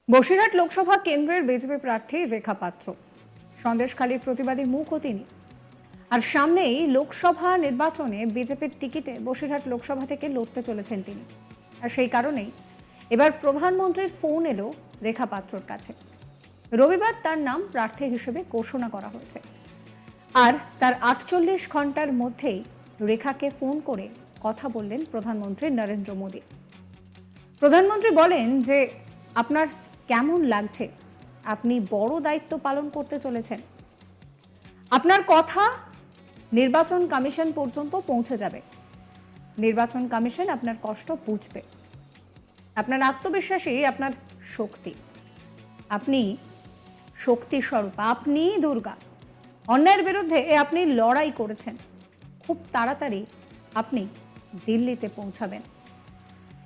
বসিরহাট লোকসভা কেন্দ্রের বিজেপি প্রার্থী রেখা পাত্র সন্দেশখালীর প্রতিবাদী মুখও তিনি। আর সামনেই লোকসভা নির্বাচনে বিজেপির টিকিটে বসিরহাট লোকসভা থেকে লড়তে চলেছেন তিনি। আর সেই কারণেই এবার প্রধানমন্ত্রীর ফোন এলো রেখা পাত্রর কাছে। রবিবার তার নাম প্রার্থী হিসেবে ঘোষণা করা হয়েছে। আর তার 48 ঘন্টার মধ্যেই রেখাকে ফোন করে কথা বললেন প্রধানমন্ত্রী নরেন্দ্র মোদী। প্রধানমন্ত্রী বলেন যে আপনার কেমন লাগছে, আপনি বড় দায়িত্ব পালন করতে চলেছেন, আপনার কথা নির্বাচন কমিশন পর্যন্ত পৌঁছে যাবে, নির্বাচন কমিশন আপনার কষ্ট বুঝবে, আপনার আত্মবিশ্বাসই আপনার শক্তি, আপনি শক্তি স্বরূপ, আপনি দুর্গা। অন্যায়ের বিরুদ্ধে আপনি লড়াই করেছেন, খুব তাড়াতাড়ি আপনি দিল্লিতে পৌঁছাবেন।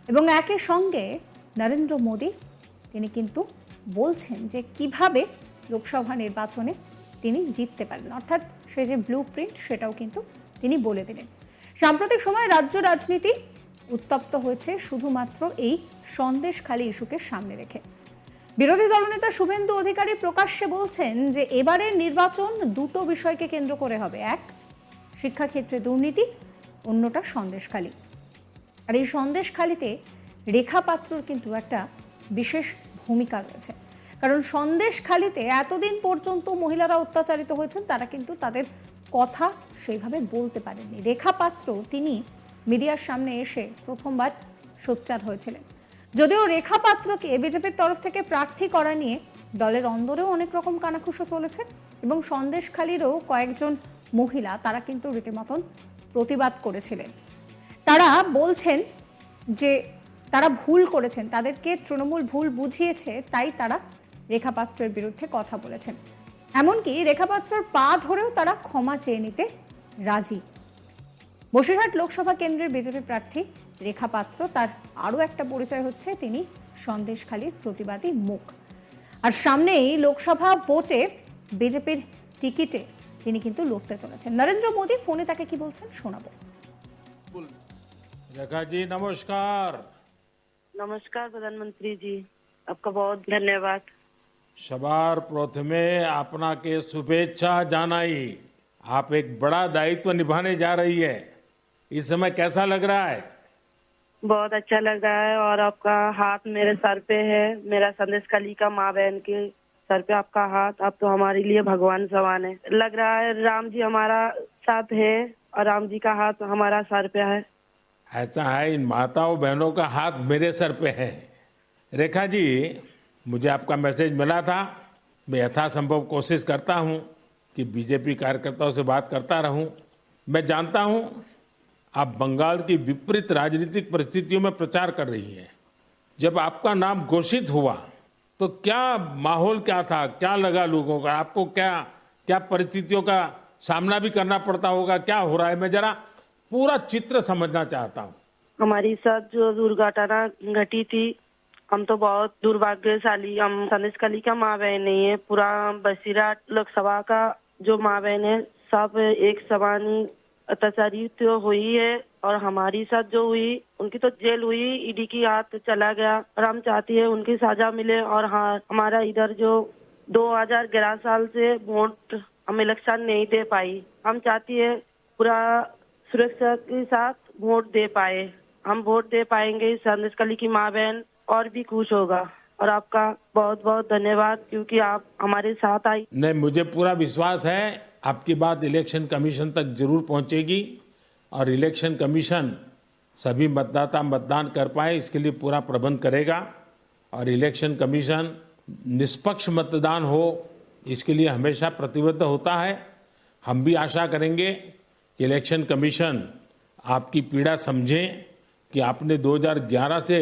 এবং একই সঙ্গে নরেন্দ্র মোদী তিনি কিন্তু বলছেন যে কিভাবে লোকসভা নির্বাচনে তিনি জিততে পারবেন, অর্থাৎ সেই যে ব্লু প্রিন্ট সেটাও কিন্তু তিনি বলে দিলেন। সাম্প্রতিক সময়ে রাজ্য রাজনীতি উত্তপ্ত হয়েছে শুধুমাত্র এই সন্দেশখালী ইস্যুকে সামনে রেখে। বিরোধী দলনেতা শুভেন্দু অধিকারী প্রকাশ্যে বলছেন যে এবারের নির্বাচন দুটো বিষয়কে কেন্দ্র করে হবে, এক শিক্ষাক্ষেত্রে দুর্নীতি, অন্যটা সন্দেশখালী। আর এই সন্দেশখালীতে রেখা পাত্রর কিন্তু একটা বিশেষ ভূমিকা রয়েছে, কারণ সন্দেশখালীতে এতদিন পর্যন্ত মহিলারা অত্যাচারিত হয়েছেন, তারা কিন্তু তাদের কথা সেইভাবে বলতে পারেননি। রেখা পাত্র তিনি মিডিয়ার সামনে এসে প্রথমবার সোচ্চার হয়েছিলেন। যদিও রেখা পাত্রকে বিজেপির তরফ থেকে প্রার্থী করা নিয়ে দলের অন্দরেও অনেক রকম কানাঘুষো চলেছে এবং সন্দেশখালীরও কয়েকজন মহিলা তারা কিন্তু রীতিমতন প্রতিবাদ করেছিলেন। তারা বলছেন যে তারা ভুল করেছেন, তাদেরকে তৃণমূল ভুল বুঝিয়েছে, তাই তারা রেখা পাত্রের বিরুদ্ধে কথা বলেছেন। এমনকি রেখা পাত্রর পা ধরেও তারা ক্ষমা চেয়ে নিতে রাজি। বসিরহাট লোকসভা কেন্দ্রের বিজেপি প্রার্থী রেখা পাত্র, তার আরও একটা পরিচয় হচ্ছে তিনি সন্দেশখালীর প্রতিবাদী মুখ। আর সামনেই লোকসভা ভোটে বিজেপির টিকিটে তিনি কিন্তু লড়তে চলেছেন। নরেন্দ্র মোদী ফোনে তাকে কি বলছেন শোনাবো। रेखा जी नमस्कार। नमस्कार प्रधानमंत्री जी, आपका बहुत धन्यवाद। सवार प्रथमे अपना के शुभेच्छा जानाई। आप एक बड़ा दायित्व निभाने जा रही है, इस समय कैसा लग रहा है? बहुत अच्छा लग रहा है और आपका हाथ मेरे सर पे है, मेरा संदेशखाली का माँ बहन के सर पे आपका हाथ, आप तो हमारे लिए भगवान समान है। लग रहा है राम जी हमारा साथ है और राम जी का हाथ हमारा सर पे है। ऐसा है, इन माताओं बहनों का हाथ मेरे सर पे है। रेखा जी, मुझे आपका मैसेज मिला था, मैं यथासंभव कोशिश करता हूं कि बीजेपी कार्यकर्ताओं से बात करता रहूं। मैं जानता हूं आप बंगाल की विपरीत राजनीतिक परिस्थितियों में प्रचार कर रही हैं। जब आपका नाम घोषित हुआ तो क्या माहौल क्या था, क्या लगा लोगों का, आपको क्या क्या परिस्थितियों का सामना भी करना पड़ता होगा, क्या हो रहा है, मैं जरा पूरा चित्र समझना चाहता हूँ। हमारी साथ जो दुर्घटना घटी थी, हम तो बहुत दुर्भाग्यशाली, हम संदेशखाली का माँ बहन नहीं है, पूरा बसीराट लोकसभा का जो माँ बहन है सब एक समान ही अत्याचारित हुई है। और हमारी साथ जो हुई उनकी तो जेल हुई, ईडी की हाथ चला गया और हम चाहती है उनकी सजा मिले। और हाँ, हमारा इधर जो 2011 साल से वोट हम इलेक्शन नहीं दे पाई, हम चाहती है पूरा सुरक्षा के साथ वोट दे पाए, हम वोट दे पाएंगे, संदेशखाली की माँ बहन और भी खुश होगा। और आपका बहुत बहुत धन्यवाद क्योंकि आप हमारे साथ आई। नहीं, मुझे पूरा विश्वास है आपकी बात इलेक्शन कमीशन तक जरूर पहुंचेगी और इलेक्शन कमीशन सभी मतदाता मतदान कर पाए इसके लिए पूरा प्रबंध करेगा। और इलेक्शन कमीशन निष्पक्ष मतदान हो इसके लिए हमेशा प्रतिबद्ध होता है। हम भी आशा करेंगे कि इलेक्शन कमीशन आपकी पीड़ा समझे कि आपने 2011 से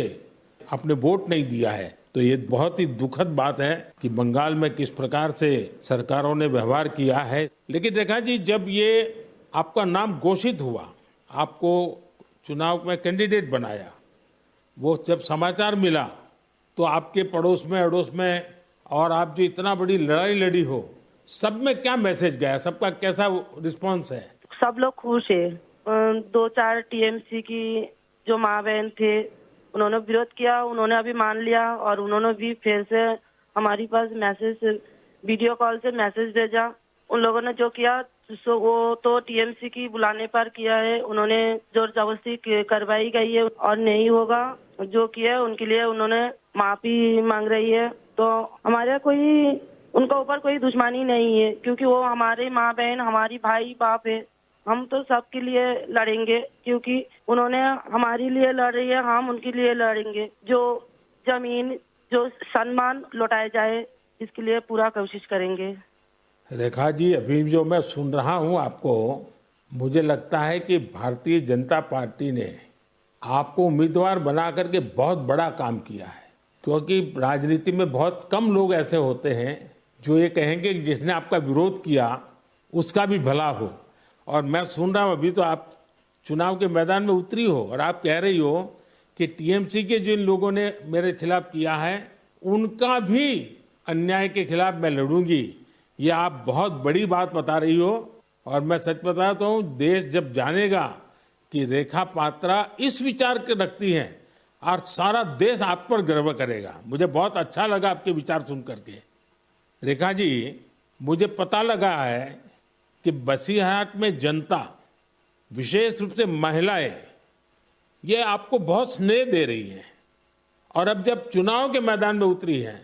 आपने वोट नहीं दिया है, तो ये बहुत ही दुखद बात है कि बंगाल में किस प्रकार से सरकारों ने व्यवहार किया है। लेकिन रेखा जी, जब ये आपका नाम घोषित हुआ, आपको चुनाव में कैंडिडेट बनाया, वो जब समाचार मिला तो आपके पड़ोस में अड़ोस में और आप जो इतना बड़ी लड़ाई लड़ी हो, सब में क्या मैसेज गया, सबका कैसा रिस्पॉन्स है? सब लोग खुश है। 2-4 टीएमसी की जो माँ बहन थे उन्होंने विरोध किया, उन्होंने अभी मान लिया और उन्होंने भी फिर से हमारे पास मैसेज, वीडियो कॉल से मैसेज भेजा। उन लोगों ने जो किया सो वो तो टीएमसी की बुलाने पर किया है, उन्होंने जोर जबरदस्ती करवाई गई है और नहीं होगा। जो किया है उनके लिए उन्होंने माफी मांग रही है। तो हमारे कोई उनका ऊपर कोई दुश्मनी नहीं है, क्योंकि वो हमारे माँ बहन, हमारी भाई बाप है। हम तो सबके लिए लड़ेंगे, क्योंकि उन्होंने हमारे लिए लड़ रही है, हम उनके लिए लड़ेंगे। जो जमीन, जो सम्मान लौटाया जाए, इसके लिए पूरा कोशिश करेंगे। रेखा जी, अभी जो मैं सुन रहा हूं आपको, मुझे लगता है कि भारतीय जनता पार्टी ने आपको उम्मीदवार बना करके बहुत बड़ा काम किया है, क्योंकि राजनीति में बहुत कम लोग ऐसे होते हैं जो ये कहेंगे कि जिसने आपका विरोध किया उसका भी भला हो। और मैं सुन रहा हूं अभी तो आप चुनाव के मैदान में उतरी हो और आप कह रही हो कि टीएमसी के जिन लोगों ने मेरे खिलाफ किया है उनका भी अन्याय के खिलाफ मैं लड़ूंगी। ये आप बहुत बड़ी बात बता रही हो और मैं सच बताता हूँ, देश जब जानेगा कि रेखा पात्रा इस विचार के रखती हैं और सारा देश आप पर गर्व करेगा। मुझे बहुत अच्छा लगा आपके विचार सुन करके। रेखा जी, मुझे पता लगा है कि बसीरहाट में जनता, विशेष रूप से महिलाएं, ये आपको बहुत स्नेह दे रही हैं और अब जब चुनाव के मैदान में उतरी हैं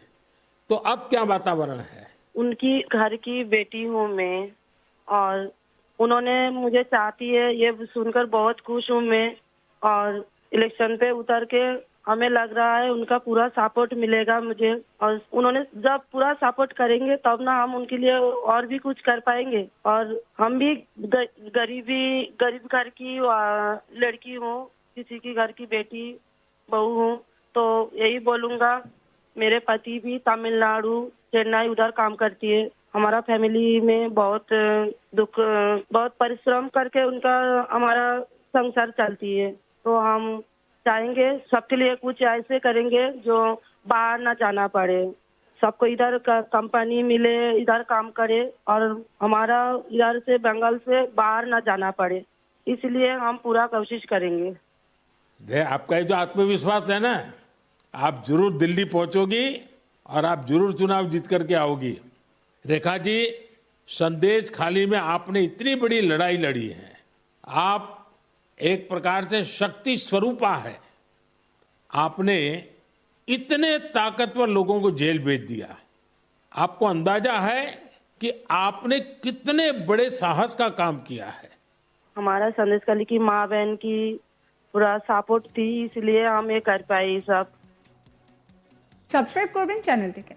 तो अब क्या वातावरण है? उनकी घर की बेटी हूँ मैं और उन्होंने मुझे चाहती है, ये सुनकर बहुत खुश हूँ मैं। और इलेक्शन पे उतर के हमें लग रहा है उनका पूरा सपोर्ट मिलेगा मुझे, और उन्होंने जब पूरा सपोर्ट करेंगे तब ना हम उनके लिए और भी कुछ कर पाएंगे। और हम भी गरीब घर की लड़की हूँ, किसी की घर की बेटी बहू हूँ, तो यही बोलूंगा। मेरे पति भी तमिलनाडु, चेन्नई उधर काम करती है। हमारा फैमिली में बहुत दुख, बहुत परिश्रम करके उनका हमारा संसार चलती है। तो हम चाहेंगे सबके लिए कुछ ऐसे करेंगे जो बाहर ना जाना पड़े, सबको इधर का कंपनी मिले, इधर काम करे और हमारा इधर से बंगाल से बाहर ना जाना पड़े। इसलिए हम पूरा कोशिश करेंगे। आपका ये जो आत्मविश्वास है ना, आप जरूर दिल्ली पहुंचोगी और आप जरूर चुनाव जीत करके आओगी। रेखा जी, संदेश खाली में आपने इतनी बड़ी लड़ाई लड़ी है। आप एक प्रकार से शक्ति स्वरूपा है। आपने इतने ताकतवर लोगों को जेल भेज दिया। आपको अंदाजा है कि आपने कितने बड़े साहस का काम किया है। हमारा संदेशखाली की माँ बहन की पूरा सपोर्ट थी, इसलिए हम ये कर पाए सब। সাবস্ক্রাইব করবেন চ্যানেলটিকে।